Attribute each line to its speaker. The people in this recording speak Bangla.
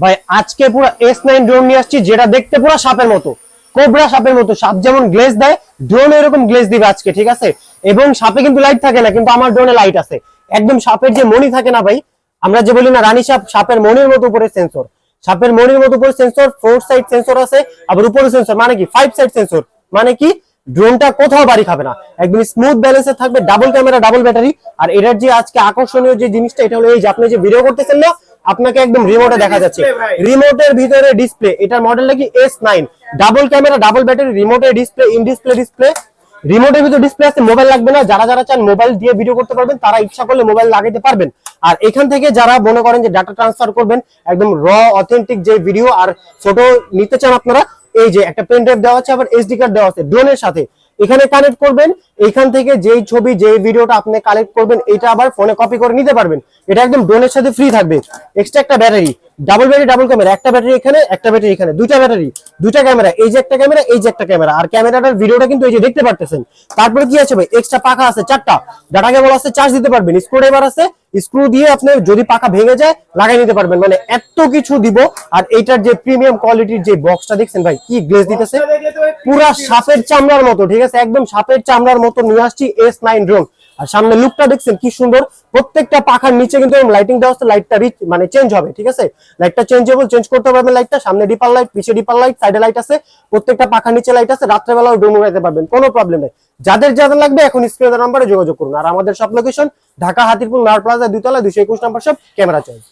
Speaker 1: ভাই আজকে পুরো S9 ড্রোন নিয়ে আসছি, যেটা দেখতে পুরো সাপের মতো, কোবরা সাপের মতো। সাপ যেমন গ্লেজ দেয়, ড্রোন এরকম গ্লেজ দিবে আজকে, ঠিক আছে? এবং সাপে কিন্তু লাইট থাকে না, কিন্তু আমার ড্রোনে লাইট আছে। একদম সাপের যে মণি থাকে না ভাই, আমরা যে বলি না রানী সাপ, সাপের মণির মতো উপরে সেন্সর, সাপের মণির মতো উপরে সেন্সর, 4 সাইড সেন্সর আছে, আবার উপরে সেন্সর মানে কি 5 সাইড সেন্সর, মানে কি ড্রোনটা কোথাও বাড়ি খাবে না, একদম স্মুথ ব্যালেন্সে থাকবে, ডাবল ক্যামেরা ডাবল ব্যাটারি। আর এটার যে আজকে আকর্ষণীয় যে জিনিসটা, এটা হলো এই যে আপনি যে ভিডিও করতেছেন না, আপনাকে একদম রিমোটে দেখা যাচ্ছে, রিমোটের ভিতরে ডিসপ্লে। এটার মডেল নাকি S9, double camera double battery, রিমোটের ডিসপ্লে, ইন ডিসপ্লে ডিসপ্লে, রিমোটের ভিতরে ডিসপ্লে আছে, মোবাইল লাগবে না। যারা যারা চান মোবাইল দিয়ে ভিডিও করতে পারবেন, তারা ইচ্ছা করলে মোবাইল লাগাইতে পারবেন। আর এখান থেকে যারা মনে করেন যে ডাটা ট্রান্সফার করবেন, একদম র অথেন্টিক যে ভিডিও আর ফটো নিতে চান আপনারা, এই যে একটা পেন ড্রাইভ দেওয়া আছে, আবার এসডি কার্ড দেওয়া আছে ড্রোনের সাথে, এখানে কানেক্ট করবেন। এখান থেকে যেই ছবি যেই ভিডিওটা আপনি কালেক্ট করবেন, এটা আবার ফোনে কপি করে নিতে পারবেন। এটা একদম ড্রোনের সাথে ফ্রি থাকবে। এক্সট্রা একটা battery, double battery double camera, একটা ব্যাটারি এখানে, একটা ব্যাটারি এখানে, দুইটা ব্যাটারি, দুইটা ক্যামেরা, এই যে একটা ক্যামেরা, এই যে একটা ক্যামেরা। আর ক্যামেরাটার ভিডিওটা কিন্তু এই যে দেখতে পারতেছেন। তারপরে কি আছে ভাই, এক্সট্রা পাখা আছে 4টা, ডাটা কেবল আছে, চার্জ দিতে পারবেন, স্ক্রু ড্রাইভার আছে, স্ক্রু দিয়ে আপনি যদি পাখা ভেঙে যায় লাগাই নিতে পারবেন। মানে এত কিছু দিব। আর এইটার যে প্রিমিয়াম কোয়ালিটির যে বক্সটা দেখছেন ভাই, কি গ্লেজ দিতেছে, পুরা সাপের চামড়ার মতো, ঠিক আছে? একদম সাপের চামড়ার মতো নিয়ে আসছি S9 ড্রোন। আর সামনে লুকটা দেখছেন কি সুন্দর, প্রত্যেকটা পাখার নিচে কিন্তু লাইটিং দেওয়া আছে, লাইটটা রিচ মানে চেঞ্জ হবে, ঠিক আছে? লাইটটা চেঞ্জেবল, চেঞ্জ করতে পারবেন লাইটটা, সামনে ডিপার লাইট, পিছে ডিপার লাইট, সাইডে লাইট আছে, প্রত্যেকটা পাখার নিচে লাইট আছে, রাত্রেবেলাও ড্রোন উড়াইতে পারবেন, কোনো প্রবলেম নেই। যাদের যাদের লাগবে এখন স্ক্রিনের নাম্বারে যোগাযোগ করুন। আর আমাদের সব লোকেশন ঢাকা হাতিরপুল নার প্লাজা 2 তলা 221 নম্বর সব, ক্যামেরা চার্জ।